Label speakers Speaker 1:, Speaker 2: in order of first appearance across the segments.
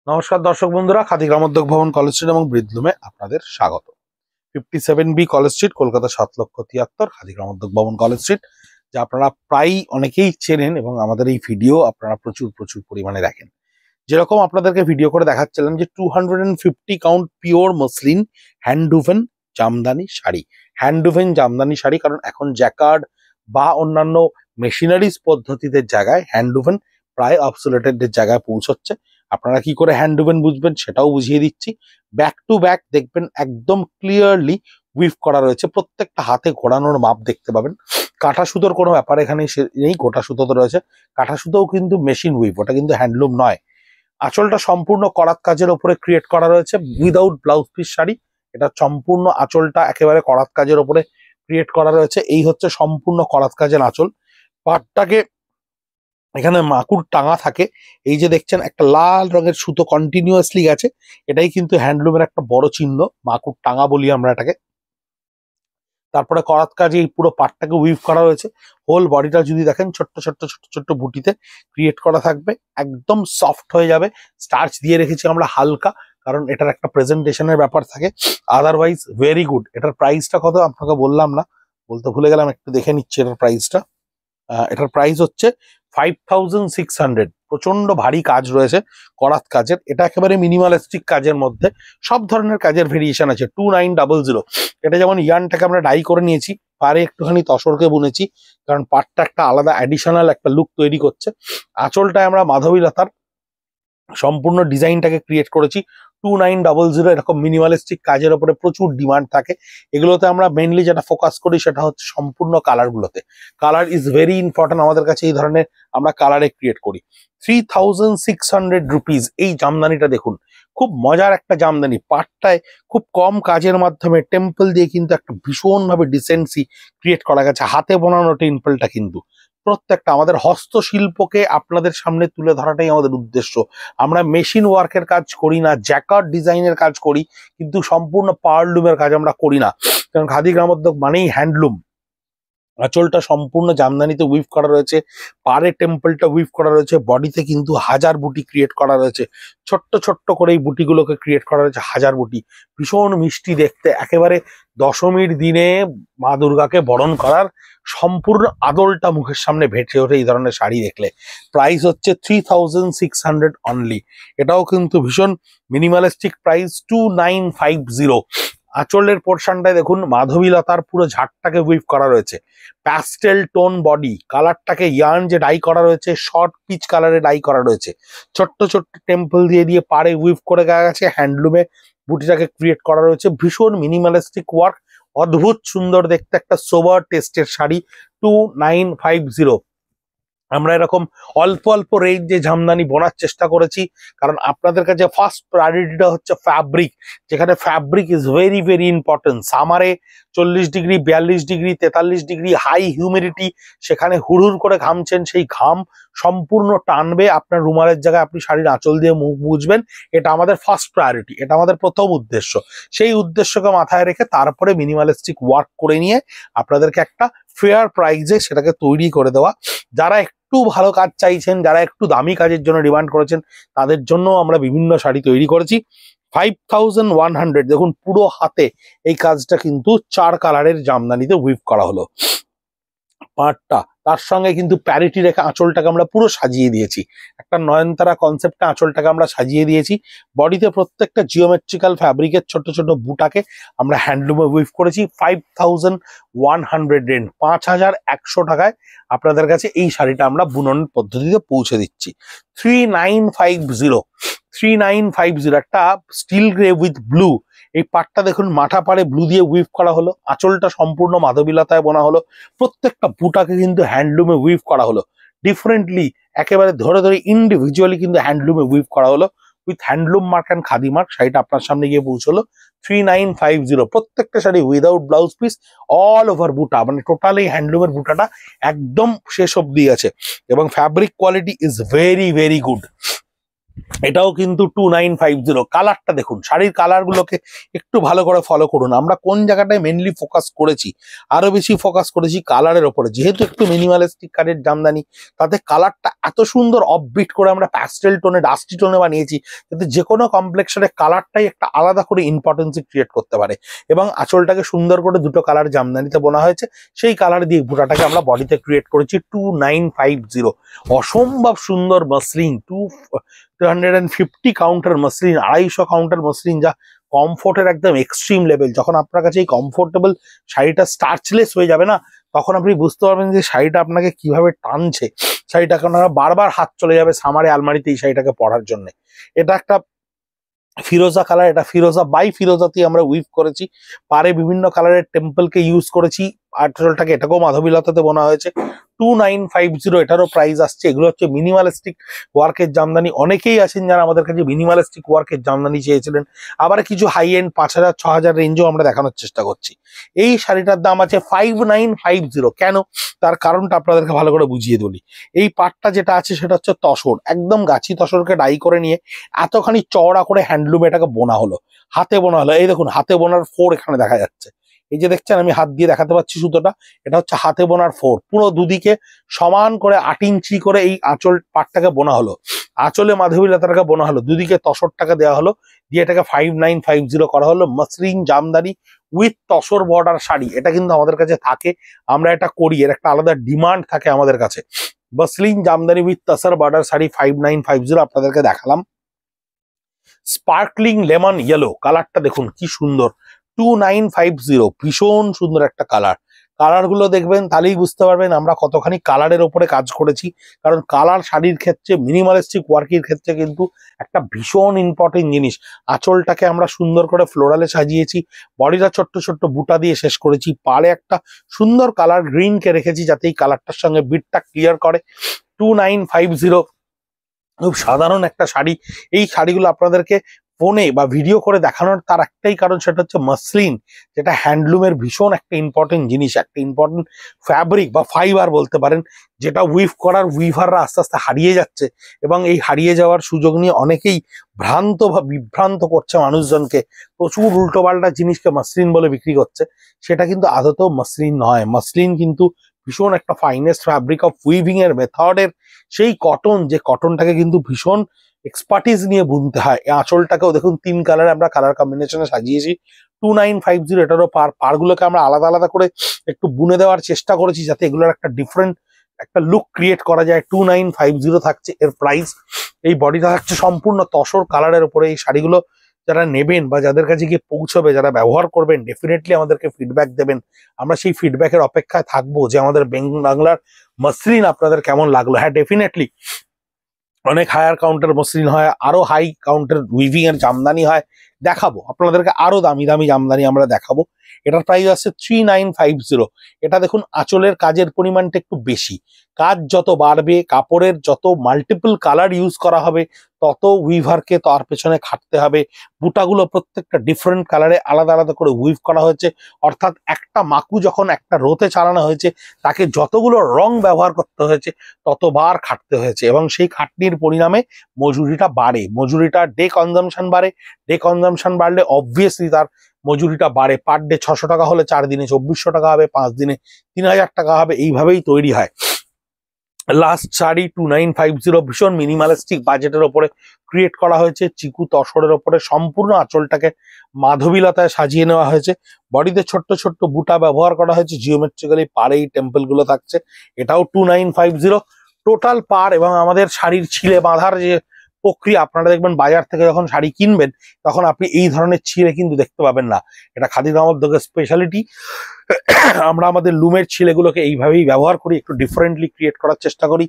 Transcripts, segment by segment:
Speaker 1: নমস্কার দর্শক বন্ধুরা, খাদি গ্রামোদ্যোগ ভবন কলেজ স্ট্রিট এবং ব্রিদলুমে আপনাদের স্বাগত। 57B College Street, Kolkata 7,73,000 Khadi Gramodyog Bhavan College street, যা আপনারা প্রায় অনেকেই চেনেন এবং আমাদের এই ভিডিও আপনারা প্রচুর প্রচুর পরিমাণে দেখেন। যেরকম আপনাদেরকে ভিডিও করে দেখাচ্ছিলাম যে 250 count pure muslin handwoven Jamdani sari, handwoven Jamdani sari, কারণ এখন জ্যাকার্ড বা অন্যান্য মেশিনারিজ পদ্ধতিদের জায়গায় হ্যান্ডউভেন প্রায় অবসোলেটেড জায়গায় পৌঁছচ্ছে। আপনারা কি করে হ্যান্ডউভেন বুঝবেন সেটাও বুঝিয়ে দিচ্ছি। ব্যাক টু ব্যাক দেখবেন একদম ক্লিয়ারলি উইভ করা রয়েছে, প্রত্যেকটা হাতে ঘোরানোর মাপ দেখতে পাবেন। কাঁটা সুতোর কোনো ব্যাপার এখানে নেই, গোটা সুতো তো রয়েছে। কাঁটা সুতোও কিন্তু মেশিন উইভ, ওটা কিন্তু হ্যান্ডলুম নয়। আঁচলটা সম্পূর্ণ করাত কাজের ওপরে ক্রিয়েট করা রয়েছে, উইদাউট ব্লাউজ পিস শাড়ি। এটা সম্পূর্ণ আঁচলটা একেবারে করাত কাজের ওপরে ক্রিয়েট করা রয়েছে। এই হচ্ছে সম্পূর্ণ করাত কাজের আঁচল। পাটটাকে এখানে মাকুর টাঙা থাকে, এই যে দেখছেন একটা লাল রঙের সুতো কন্টিনিউয়াসলি গেছে, এটাই কিন্তু হ্যান্ডলুমের একটা বড় চিহ্ন, মাকুর টাঙা বলি আমরা এটাকে। তারপরে করাত কাজে এই পুরো পাটটাকে উইভ করা রয়েছে। হোল বডিটা যদি দেখেন ছোট্ট ছোট্ট ছোট্ট ছোট্ট বুটিতে ক্রিয়েট করা থাকবে, একদম সফট হয়ে যাবে। স্টার্চ দিয়ে রেখেছি আমরা হালকা, কারণ এটার একটা প্রেজেন্টেশনের ব্যাপার থাকে। Otherwise very good. এটার প্রাইসটা কত আপনাকে বললাম না, বলতে ভুলে গেলাম, একটু দেখে নিচ্ছি এটার প্রাইসটা। এটার প্রাইস হচ্ছে 5600। প্রচন্ড ভারী কাজ রয়েছে করাত কাজের, এটা একেবারে মিনিমালিস্টিক কাজের মধ্যে। সব ধরনের কাজের ভেরিয়েশন আছে। 2900। এটা যেমন ইয়ানটাকে আমরা ডাই করে নিয়েছি, পারে একটুখানি তসরকে বুনেছি, কারণ পাটটা একটা আলাদা অ্যাডিশনাল একটা লুক তৈরি করছে। আঁচলটায় আমরা মাধবী লতার সম্পূর্ণ ডিজাইনটাকে ক্রিয়েট করেছি। 2900 এরকম মিনিমালিস্টিক কাজের উপরে প্রচুর ডিমান্ড থাকে। এগুলোতে আমরা মেনলি যেটা ফোকাস করি সেটা হচ্ছে সম্পূর্ণ কালারগুলোতে। কালার ইজ ভেরি ইম্পর্টেন্ট আমাদের কাছে, এই ধরনের আমরা কালারে ক্রিয়েট করি। 3600 রুপিস এই জামদানিটা দেখুন, খুব মজার একটা জামদানি। পাটটায় খুব কম কাজের মাধ্যমে টেম্পল দিয়ে কিন্তু একটা ভীষণভাবে ডিসেন্সি ক্রিয়েট করা গেছে। হাতে বোনানো টেম্পলটা কিন্তু প্রত্যেকটা আমাদের হস্তশিল্পকে আপনাদের সামনে তুলে ধরাটাই আমাদের উদ্দেশ্য। আমরা মেশিন ওয়ার্কের কাজ করি না, জ্যাকার্ড ডিজাইনের কাজ করি, কিন্তু সম্পূর্ণ পাওয়ারলুমের কাজ আমরা করি না। কারণ খাদি গ্রামোদ্যোগ মানেই হ্যান্ডলুম। আঁচলটা সম্পূর্ণ জামদানিতে উইভ করা রয়েছে, পারে টেম্পলটা উইভ করা রয়েছে, বডিতে কিন্তু হাজার বুটি ক্রিয়েট করা রয়েছে। ছোট্ট ছোট্ট করে এই বুটিগুলোকে ক্রিয়েট করা রয়েছে, হাজার বুটি। ভীষণ মিষ্টি দেখতে, একেবারে দশমীর দিনে মা দুর্গাকে বরণ করার সম্পূর্ণ আদলটা মুখের সামনে ভেসে ওঠে এই ধরনের শাড়ি দেখলে। প্রাইস হচ্ছে 3600 অনলি। এটাও কিন্তু ভীষণ মিনিমালিস্টিক প্রাইস, 2950। আঁচলের পোর্শনটায় দেখুন মাধবী লতার পুরো ঝাড়টাকে উইভ করা রয়েছে। প্যাস্টেল টোন বডি, কালারটাকে ইয়ার্ন যে ডাই করা রয়েছে শর্ট পিচ কালারে ডাই করা রয়েছে। ছোট্ট ছোট্ট টেম্পল দিয়ে দিয়ে পারে উইভ করে গেছে। হ্যান্ডলুমে বুটিটাকে ক্রিয়েট করা রয়েছে, ভীষণ মিনিমালিস্টিক ওয়ার্ক, অদ্ভুত সুন্দর দেখতে একটা সোবার টেস্টের শাড়ি। 2950। আমরা এরকম অল্প অল্প রেঞ্জে জামদানি বোনার চেষ্টা করেছি, কারণ আপনাদের কাছে ফার্স্ট প্রায়োরিটিটা হচ্ছে ফ্যাব্রিক, যেখানে fabric is very very important. সামারে 40 degree, 42 degree, 43 degree high humidity, সেখানে হুড়হুড় করে ঘামছেন, সেই ঘাম সম্পূর্ণ টানবে আপনার রুমালের জায়গায়, আপনি শাড়ির আঁচল দিয়ে মুখ মুছবেন। এটা আমাদের ফার্স্ট প্রায়োরিটি, এটা আমাদের প্রথম উদ্দেশ্য। সেই উদ্দেশ্যকে মাথায় রেখে তারপরে মিনিমালিস্টিক ওয়ার্ক করে নিয়ে আপনাদেরকে একটা ফেয়ার প্রাইসে সেটাকে তৈরি করে দেওয়া। যারা একটু ভালো কাজ চাইছেন, যারা একটু দামি কাজের জন্য ডিমান্ড করেছেন, তাদের জন্য আমরা বিভিন্ন শাড়ি তৈরি করেছি। 5100। দেখুন পুরো হাতে এই কাজটা কিন্তু 4 কালারের জামদানিতে উইভ করা হলো। পাটটা তার সঙ্গে কিন্তু প্যারিটি রেখে আঁচলটাকে আমরা পুরো সাজিয়ে দিয়েছি, একটা নয়নতারা কনসেপ্টে আঁচলটাকে আমরা সাজিয়ে দিয়েছি। বডিতে প্রত্যেকটা জিওমেট্রিক্যাল ফ্যাব্রিকের ছোট ছোট বুটাকে আমরা হ্যান্ডলুমে উইভ করেছি। 5100 5100 টাকায় আপনাদের কাছে এই শাড়িটা আমরা বুননের পদ্ধতিতে পৌঁছে দিচ্ছি। 3950 3950 একটা স্টিল গ্রে উইথ ব্লু। এই পাটটা দেখুন মাথা পাড়ে ব্লু দিয়ে উইভ করা হলো, আঁচলটা সম্পূর্ণ মাধবীলতায় বোনা হলো, প্রত্যেকটা বুটাকে কিন্তু হ্যান্ডলুমে উইভ করা হলো ডিফারেন্টলি, একেবারে ধরে ধরে ইন্ডিভিজুয়ালি কিন্তু হ্যান্ডলুমে উইভ করা হলো with handloom mark and khadi mark. শাড়িটা আপনার সামনে গিয়ে পৌঁছলো 3950। প্রত্যেকটা sari without blouse piece, all over বুটা, মানে টোটালি হ্যান্ডলুমের বুটাটা একদম শেষ অব্দি আছে, এবং fabric quality is very very good. এটাও কিন্তু 2950। কালারটা দেখুন, শাড়ির কালার গুলোকে একটু ভালো করে ফলো করুন। আমরা কোন জায়গাটায় মেনলি ফোকাস করেছি, আরো বেশি ফোকাস করেছি কালারের ওপরে। যেহেতু একটু মিনিমালিস্টিক কাঠের জামদানি, তাতে কালারটা এত সুন্দর অফবিট করে আমরা প্যাস্টেল টোনে, ডাস্টি টোনে বানিয়েছি, যাতে যে কোনো কমপ্লেক্সনে কালারটাই একটা আলাদা করে ইম্পর্টেন্সি ক্রিয়েট করতে পারে। এবং আঁচলটাকে সুন্দর করে দুটো কালার জামদানিতে বোনা হয়েছে, সেই কালার দিয়ে বুটাটাকে আমরা বডিতে ক্রিয়েট করেছি। 2950, অসম্ভব সুন্দর muslin, 250 counter muslin, 250 counter muslin, যা কমফোর্টের একদম এক্সট্রিম লেভেল। যখন আপনার কাছে এই কমফোর্টেবল শাড়িটা স্টার্চলেস হয়ে যাবে না, তখন আপনি বুঝতে পারবেন যে শাড়িটা আপনাকে কিভাবে টানছে। শাড়িটাকে আপনারা বারবার হাত চলে যাবে সামারে আলমারিতে এই শাড়িটাকে পরার জন্য। এটা একটা ফিরোজা কালার, এটা ফিরোজা বাই ফিরোজাতে আমরা উইভ করেছি। পারে বিভিন্ন কালারের টেম্পলকে ইউজ করেছি। আঁচলটাকে এটাকেও মাধবীলতাতে বোনা হয়েছে। 2950 এটারও প্রাইস আসছে। এগুলো হচ্ছে মিনিমালিস্টিক ওয়ার্কের জামদানি। অনেকেই আছেন যারা আমাদের কাছে মিনিমালিস্টিক ওয়ার্কের জামদানি চেয়েছিলেন। আবার কিছু হাই এন্ড 5000 6000 রেঞ্জও আমরা দেখানোর চেষ্টা করছি। এই শাড়িটার দাম আছে 5950। কেন, তার কারণটা আপনাদেরকে ভালো করে বুঝিয়ে বলি। এই পাটটা যেটা আছে সেটা হচ্ছে তসর, একদম গাছি তসরকে ডাই করে নিয়ে এতখানি চওড়া করে হ্যান্ডলুমে এটাকে বোনা হলো, হাতে বোনা হলো। এই দেখুন হাতে বোনার ফোর এখানে দেখা যাচ্ছে। এই যে দেখছেন, আমি হাত দিয়ে দেখাতে পাচ্ছি সুতোটা, এটা হচ্ছে হাতে বোনার ফোর। পুরো দুদিকে সমান করে 8 ইঞ্চি করে এই আঁচল পাটটাকে বোনা হলো। আঁচলে মাধবীলতাটাকে বোনা হলো, দুদিকে তসরটাকে দেওয়া হলো, দিয়ে এটাকে 5950 করা হলো। Muslin Jamdani with tussar border sari, এটা কিন্তু আমাদের কাছে থাকে, আমরা এটা করি, এর একটা আলাদা ডিমান্ড থাকে আমাদের কাছে। Muslin Jamdani with tussar border sari 5950 আপনাদেরকে দেখালাম। স্পার্কলিং লেমন ইয়েলো কালারটা দেখুন কি সুন্দর, 2950, ভীষণ সুন্দর একটা কালার। কালার গুলো দেখবেন তাহলেই বুঝতে পারবেন আমরা কতখানি কালারের ওপরে কাজ করেছি। কারণ কালার শাড়ির ক্ষেত্রে, মিনিমালিস্টিক ওয়ার্কের ক্ষেত্রে কিন্তু একটা ভীষণ ইম্পর্টেন্ট জিনিস। আঁচলটাকে আমরা সুন্দর করে ফ্লোরালে সাজিয়েছি, বডিটা ছোট্ট ছোট্ট বুটা দিয়ে শেষ করেছি, পাড়ে একটা সুন্দর কালার গ্রিনকে রেখেছি যাতে এই কালারটার সঙ্গে বিটটা ক্লিয়ার করে। 2950, খুব সাধারণ একটা শাড়ি। এই শাড়িগুলো আপনাদেরকে ফোনে বা ভিডিও করে দেখানোর তার একটাই কারণ, সেটা হচ্ছে মসলিন, যেটা হ্যান্ডলুমের ভীষণ একটা ইম্পর্টেন্ট জিনিস, একটা ইম্পর্টেন্ট ফ্যাব্রিক বা ফাইবার বলতে পারেন, যেটা উইভ করার উইভাররা আস্তে আস্তে হারিয়ে যাচ্ছে। এবং এই হারিয়ে যাওয়ার সুযোগ নিয়ে অনেকেই ভ্রান্ত বা বিভ্রান্ত করছে মানুষজনকে, প্রচুর উল্টোপাল্টা জিনিসকে মসলিন বলে বিক্রি করছে। সেটা কিন্তু আদতেও মসলিন নয়। মসলিন কিন্তু ভীষণ একটা ফাইনেস্ট ফ্যাব্রিক অফ উইভিং এর মেথডের সেই কটন, যে কটনটাকে কিন্তু ভীষণ এক্সপার্টিস নিয়ে বুনতে হয়। এই আঁচলটাকেও দেখুন 3 কালারে আমরা কালার কম্বিনেশনে সাজিয়েছি। 2950 এটারও পারগুলোকে আমরা আলাদা আলাদা করে একটু বুনে দেওয়ার চেষ্টা করেছি, যাতে এগুলোর একটা ডিফারেন্ট একটা লুক ক্রিয়েট করা যায়। 2950 থাকছে এর প্রাইস। এই বডিটা থাকছে সম্পূর্ণ তসর কালারের উপরে। এই শাড়িগুলো যারা নেবেন বা যাদের কাছে গিয়ে পৌঁছবে, যারা ব্যবহার করবেন, ডেফিনেটলি আমাদেরকে ফিডব্যাক দেবেন। আমরা সেই ফিডব্যাকের অপেক্ষায় থাকবো যে আমাদের বাংলার মসলিন আপনাদের কেমন লাগলো। হ্যাঁ, ডেফিনেটলি অনেক হায়ার কাউন্টার মসলিন হয়, আরো হাই কাউন্টার উইভিং এর জামদানি হয়, দেখাবো আপনাদেরকে, আরো দামি দামি জামদানি আমরা দেখাবো। এটার প্রাইস আছে 3950। এটা দেখুন আঁচলের কাজের পরিমাণটা একটু বেশি। কাজ যত বাড়বে, কাপড়ের যত মাল্টিপল কালার ইউজ করা হবে, তত উইভারকে তার পেছনে খাটতে হবে। বুটাগুলো প্রত্যেকটা ডিফারেন্ট কালারে আলাদা আলাদা করে উইভ করা হয়েছে। অর্থাৎ একটা মাকু যখন একটা রোতে চালানো হয়েছে, তাকে যতগুলো রং ব্যবহার করতে হয়েছে ততবার খাটতে হয়েছে, এবং সেই খাটনির পরিণামে মজুরিটা বাড়ে। মজুরিটা ডে কনজামশন বাড়ে। ডে কনজামশন বাড়লে অবভিয়াসলি তার মজুরিটা বাড়ে। পার ডে 600 টাকা হলে 4 দিনে 2400 টাকা হবে, 5 দিনে 3000 টাকা হবে। এইভাবেই তৈরি হয়। লাস্ট শাড়ি 2950, ভীষণ মিনিমালিস্টিক বাজেটের ওপরে ক্রিয়েট করা হয়েছে। চিকু তসরের ওপরে সম্পূর্ণ আঁচলটাকে মাধবীলতায় সাজিয়ে নেওয়া হয়েছে। বডিতে ছোট্ট ছোট্ট বুটা ব্যবহার করা হয়েছে জিওমেট্রিক্যালি, পাড়েই টেম্পল গুলো থাকছে। এটাও 2950 টোটাল পার। এবং আমাদের শাড়ির ছিলে বাঁধার যে প্রক্রিয়া, আপনারা দেখবেন বাজার থেকে যখন শাড়ি কিনবেন তখন আপনি এই ধরনের ছিলে কিন্তু দেখতে পাবেন না। এটা খাদি গ্রামোদ্যোগের স্পেশালিটি। আমরা আমাদের লুমের ছিলেগুলোকে এইভাবেই ব্যবহার করি, একটু ডিফারেন্টলি ক্রিয়েট করার চেষ্টা করি।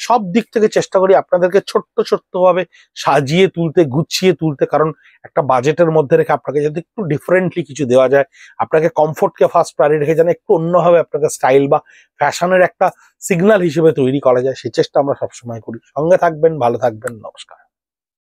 Speaker 1: সব দিক থেকে চেষ্টা করি আপনাদেরকে ছোট্ট ছোট্ট ভাবে সাজিয়ে তুলতে, গুছিয়ে তুলতে। কারণ একটা বাজেটের মধ্যে রেখে আপনাকে যদি একটু ডিফারেন্টলি কিছু দেওয়া যায়, আপনাকে কমফোর্টকে ফার্স্ট প্রায়োরিটি রেখে যেন একটু অন্যভাবে আপনাকে স্টাইল বা ফ্যাশনের একটা সিগন্যাল হিসেবে তৈরি করা যায়, সেই চেষ্টা আমরা সবসময় করি। সঙ্গে থাকবেন, ভালো থাকবেন, নমস্কার।